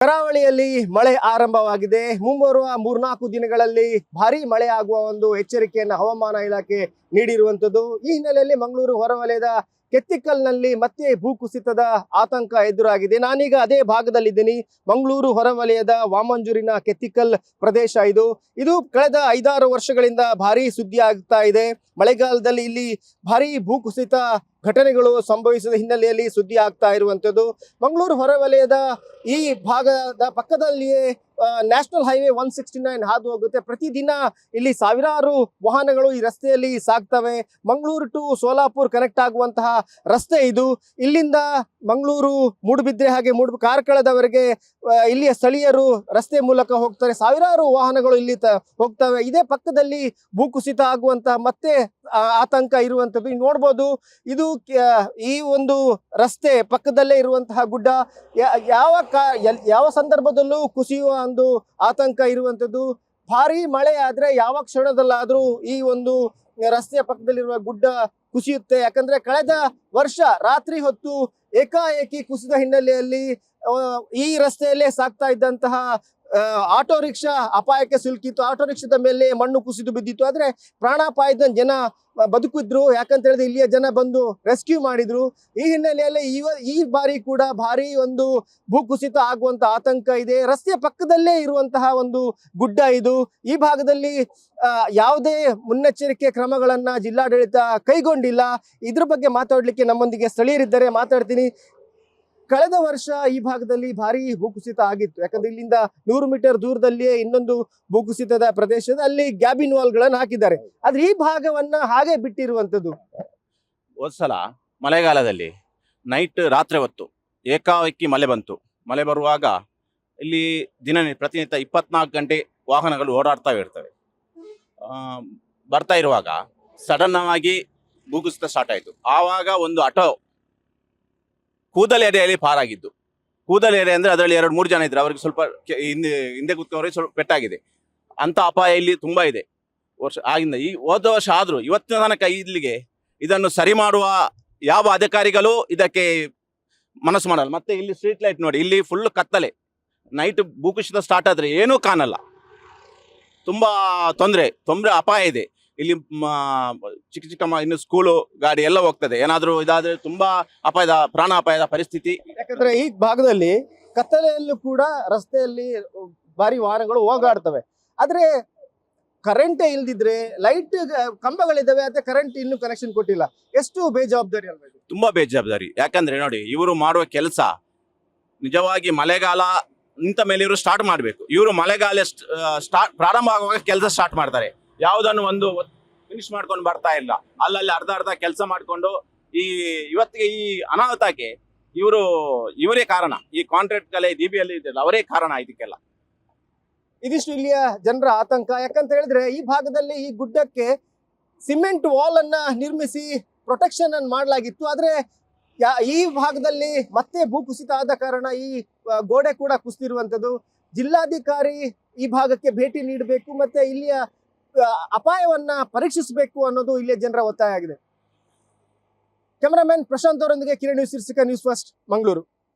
ಕರಾವಳಿಯಲ್ಲಿ ಮಳೆ ಆರಂಭವಾಗಿದೆ. ಮುಂಬರುವ 3-4 ದಿನಗಳಲ್ಲಿ ಭಾರಿ ಮಳೆ ಆಗುವ ಒಂದು ಎಚ್ಚರಿಕೆಯನ್ನು ಹವಾಮಾನ ಇಲಾಖೆ ನೀಡಿರುವಂತದ್ದು. ಈ ಹಿನ್ನೆಲೆಯಲ್ಲಿ ಮಂಗಳೂರು ಹೊರವಲಯದ ಕೆತ್ತಿಕಲ್ನಲ್ಲಿ ಮತ್ತೆ ಭೂಕುಸಿತದ ಆತಂಕ ಎದುರಾಗಿದೆ. ನಾನೀಗ ಅದೇ ಭಾಗದಲ್ಲಿದ್ದೀನಿ. ಮಂಗಳೂರು ಹೊರವಲಯದ ವಾಮಂಜೂರಿನ ಕೆತ್ತಿಕಲ್ ಪ್ರದೇಶ ಇದು ಕಳೆದ 5-6 ವರ್ಷಗಳಿಂದ ಭಾರಿ ಸುದ್ದಿ ಆಗ್ತಾ ಇದೆ. ಮಳೆಗಾಲದಲ್ಲಿ ಇಲ್ಲಿ ಭಾರಿ ಭೂಕುಸಿತ ಘಟನೆಗಳು ಸಂಭವಿಸಿದ ಹಿನ್ನೆಲೆಯಲ್ಲಿ ಸುದ್ದಿ ಆಗ್ತಾ ಇರುವಂತದ್ದು. ಮಂಗಳೂರು ಹೊರವಲಯದ ಈ ಭಾಗದ ಪಕ್ಕದಲ್ಲಿಯೇ ನ್ಯಾಷನಲ್ ಹೈವೇ 169 ಹಾದು ಹೋಗುತ್ತೆ. ಪ್ರತಿದಿನ ಇಲ್ಲಿ ಸಾವಿರಾರು ವಾಹನಗಳು ಈ ರಸ್ತೆಯಲ್ಲಿ ಸಾಗ್ತವೆ. ಮಂಗಳೂರು ಟು ಸೋಲಾಪುರ್ ಕನೆಕ್ಟ್ ಆಗುವಂತಹ ರಸ್ತೆ ಇದು. ಇಲ್ಲಿಂದ ಮಂಗಳೂರು, ಮೂಡುಬಿದ್ರೆ ಹಾಗೆ ಕಾರ್ಕಳದವರೆಗೆ ಇಲ್ಲಿಯ ಸ್ಥಳೀಯರು ರಸ್ತೆ ಮೂಲಕ ಹೋಗ್ತಾರೆ. ಸಾವಿರಾರು ವಾಹನಗಳು ಇಲ್ಲಿ ಹೋಗ್ತವೆ. ಇದೇ ಪಕ್ಕದಲ್ಲಿ ಭೂಕುಸಿತ ಆಗುವಂತಹ ಮತ್ತೆ ಆತಂಕ ಇರುವಂತದ್ದು. ನೋಡ್ಬೋದು, ಇದು ಈ ಒಂದು ರಸ್ತೆ ಪಕ್ಕದಲ್ಲೇ ಇರುವಂತಹ ಗುಡ್ಡ ಯಾವ ಸಂದರ್ಭದಲ್ಲೂ ಕುಸಿಯುವ ಒಂದು ಆತಂಕ ಇರುವಂತದ್ದು. ಭಾರಿ ಮಳೆ ಆದ್ರೆ ಯಾವ ಕ್ಷಣದಲ್ಲಾದ್ರೂ ಈ ಒಂದು ರಸ್ತೆಯ ಪಕ್ಕದಲ್ಲಿರುವ ಗುಡ್ಡ ಕುಸಿಯುತ್ತೆ. ಯಾಕಂದ್ರೆ ಕಳೆದ ವರ್ಷ ರಾತ್ರಿ ಹೊತ್ತು ಏಕಾಏಕಿ ಕುಸಿದ ಹಿನ್ನೆಲೆಯಲ್ಲಿ ಈ ರಸ್ತೆಯಲ್ಲೇ ಸಾಗ್ತಾ ಇದ್ದಂತಹ ಆಟೋ ರಿಕ್ಷಾ ಅಪಾಯಕ್ಕೆ ಸಿಲುಕಿತ್ತು. ಆಟೋ ರಿಕ್ಷಾದ ಮೇಲೆ ಮಣ್ಣು ಕುಸಿದು ಬಿದ್ದಿತ್ತು. ಆದ್ರೆ ಪ್ರಾಣಾಪಾಯದ ಜನ ಬದುಕಿದ್ರು. ಯಾಕಂತ ಹೇಳಿದ್ರೆ ಇಲ್ಲಿಯ ಜನ ಬಂದು ರೆಸ್ಕ್ಯೂ ಮಾಡಿದ್ರು. ಈ ಹಿನ್ನೆಲೆಯಲ್ಲಿ ಈ ಬಾರಿ ಕೂಡ ಭಾರಿ ಒಂದು ಭೂಕುಸಿತ ಆಗುವಂತ ಆತಂಕ ಇದೆ. ರಸ್ತೆಯ ಪಕ್ಕದಲ್ಲೇ ಇರುವಂತಹ ಒಂದು ಗುಡ್ಡ ಇದು. ಈ ಭಾಗದಲ್ಲಿ ಯಾವುದೇ ಮುನ್ನೆಚ್ಚರಿಕೆ ಕ್ರಮಗಳನ್ನ ಜಿಲ್ಲಾಡಳಿತ ಕೈಗೊಂಡಿಲ್ಲ. ಇದ್ರ ಬಗ್ಗೆ ಮಾತಾಡ್ಲಿಕ್ಕೆ ನಮ್ಮೊಂದಿಗೆ ಸ್ಥಳೀಯರಿದ್ದಾರೆ, ಮಾತಾಡ್ತೀನಿ. ಕಳೆದ ವರ್ಷ ಈ ಭಾಗದಲ್ಲಿ ಭಾರಿ ಭೂಕುಸಿತ ಆಗಿತ್ತು. ಯಾಕಂದ್ರೆ ಇಲ್ಲಿಂದ 100 ಮೀಟರ್ ದೂರದಲ್ಲಿಯೇ ಇನ್ನೊಂದು ಭೂಕುಸಿತದ ಪ್ರದೇಶದ ಅಲ್ಲಿ ಗ್ಯಾಬಿನ್ ವಾಲ್ಗಳನ್ನು ಹಾಕಿದ್ದಾರೆ. ಆದ್ರೆ ಈ ಭಾಗವನ್ನ ಹಾಗೆ ಬಿಟ್ಟಿರುವಂತದ್ದು. ಹೋದ್ಸಲ ಮಳೆಗಾಲದಲ್ಲಿ ರಾತ್ರಿ ಹೊತ್ತು ಏಕಾಏಕಿ ಮಳೆ ಬಂತು. ಮಳೆ ಬರುವಾಗ ಇಲ್ಲಿ ಪ್ರತಿನಿತ್ಯ 24 ಗಂಟೆ ವಾಹನಗಳು ಓಡಾಡ್ತಾ ಇರ್ತವೆ. ಬರ್ತಾ ಇರುವಾಗ ಸಡನ್ ಆಗಿ ಭೂಕುಸಿತ ಸ್ಟಾರ್ಟ್ ಆಯಿತು. ಆವಾಗ ಒಂದು ಆಟೋ ಕೂದಲ್ ಏರಿಯಲ್ಲಿ ಪಾರಾಗಿದ್ದು. ಕೂದಲ್ ಏರಿಯಾ ಅಂದ್ರೆ ಅದರಲ್ಲಿ 2-3 ಜನ ಇದ್ರು. ಅವ್ರಿಗೆ ಸ್ವಲ್ಪ ಹಿಂದೆ ಕೂತ್ಕೊಂಡ್ರೆ ಸ್ವಲ್ಪ ಪೆಟ್ಟಾಗಿದೆ. ಅಂತ ಅಪಾಯ ಇಲ್ಲಿ ತುಂಬಾ ಇದೆ. ಆಗಿಂದ ಹೋದ ವರ್ಷ ಆದ್ರೂ ಇವತ್ತಿನ ತನಕ ಇಲ್ಲಿಗೆ ಇದನ್ನು ಸರಿ ಮಾಡುವ ಯಾವ ಅಧಿಕಾರಿಗಳು ಇದಕ್ಕೆ ಮನಸ್ಸು ಮಾಡಲ್ಲ. ಮತ್ತೆ ಇಲ್ಲಿ ಸ್ಟ್ರೀಟ್ ಲೈಟ್ ನೋಡಿ, ಇಲ್ಲಿ ಫುಲ್ ಕತ್ತಲೆ. ನೈಟ್ ಭೂಕುಸಿತ ಸ್ಟಾರ್ಟ್ ಆದ್ರೆ ಏನೂ ಕಾಣಲ್ಲ. ತುಂಬಾ ತೊಂದರೆ ಅಪಾಯ ಇದೆ. ಇಲ್ಲಿ ಚಿಕ್ಕ ಇನ್ನು ಸ್ಕೂಲು ಗಾಡಿ ಎಲ್ಲ ಹೋಗ್ತದೆ. ಏನಾದ್ರೂ ಇದಾದ್ರೆ ತುಂಬಾ ಪ್ರಾಣಾಪಾಯದ ಪರಿಸ್ಥಿತಿ. ಯಾಕಂದ್ರೆ ಈ ಭಾಗದಲ್ಲಿ ಕತ್ತಲೆಯಲ್ಲೂ ಕೂಡ ರಸ್ತೆಯಲ್ಲಿ ಭಾರಿ ವಾಹನಗಳು ಹೋಗಾಡ್ತವೆ. ಆದ್ರೆ ಕರೆಂಟೇ ಇಲ್ದಿದ್ರೆ, ಲೈಟ್ ಕಂಬಗಳಿದ್ದಾವೆ, ಆದ್ರೆ ಕರೆಂಟ್ ಇನ್ನೂ ಕನೆಕ್ಷನ್ ಕೊಟ್ಟಿಲ್ಲ. ಎಷ್ಟು ಬೇಜವಾಬ್ದಾರಿ ಅಲ್ವಾ? ತುಂಬಾ ಬೇಜವಾಬ್ದಾರಿ. ಯಾಕಂದ್ರೆ ನೋಡಿ, ಇವರು ಮಾಡುವ ಕೆಲಸ ನಿಜವಾಗಿ ಮಳೆಗಾಲ ನಿಂತ ಮೇಲೆ ಇವರು ಸ್ಟಾರ್ಟ್ ಮಾಡ್ಬೇಕು. ಇವರು ಮಳೆಗಾಲ ಪ್ರಾರಂಭ ಆಗುವಾಗ ಕೆಲಸ ಸ್ಟಾರ್ಟ್ ಮಾಡ್ತಾರೆ. ಯಾವುದನ್ನು ಒಂದು ಫಿನಿಶ್ ಮಾಡ್ಕೊಂಡು ಬರ್ತಾ ಇಲ್ಲ. ಅಲ್ಲಲ್ಲಿ ಅರ್ಧ ಕೆಲಸ ಮಾಡ್ಕೊಂಡು ಇವತ್ತಿಗೆ ಈ ಅನಾಹುತಕ್ಕೆ ಇವರೇ ಕಾರಣ. ಈ ಕಾಂಟ್ರಾಕ್ಟ್ ಕಲೆ DBಯಲ್ಲಿ ಇದೆಯಲ್ಲ, ಅವರೇ ಕಾರಣ ಇದಕ್ಕೆಲ್ಲ. ಇದಿಷ್ಟು ಇಲ್ಲಿಯ ಜನರ ಆತಂಕ. ಯಾಕಂತ ಹೇಳಿದ್ರೆ ಈ ಭಾಗದಲ್ಲಿ ಈ ಗುಡ್ಡಕ್ಕೆ ಸಿಮೆಂಟ್ ವಾಲ್ ಅನ್ನ ನಿರ್ಮಿಸಿ ಪ್ರೊಟೆಕ್ಷನ್ ಅನ್ನು ಮಾಡಲಾಗಿತ್ತು. ಆದ್ರೆ ಈ ಭಾಗದಲ್ಲಿ ಮತ್ತೆ ಭೂಕುಸಿತ ಆದ ಕಾರಣ ಈ ಗೋಡೆ ಕೂಡ ಕುಸಿದಿರುವಂತದ್ದು. ಜಿಲ್ಲಾಧಿಕಾರಿ ಈ ಭಾಗಕ್ಕೆ ಭೇಟಿ ನೀಡಬೇಕು, ಮತ್ತೆ ಇಲ್ಲಿಯ ಅಪಾಯವನ್ನ ಪರೀಕ್ಷಿಸಬೇಕು ಅನ್ನೋದು ಇಲ್ಲಿಯ ಜನರ ಒತ್ತಾಯ ಆಗಿದೆ. ಕ್ಯಾಮರಾಮನ್ ಪ್ರಶಾಂತ್ ಅವರೊಂದಿಗೆ ಕಿರಣ್ ನ್ಯೂಸ್ ಫಸ್ಟ್, ಮಂಗಳೂರು.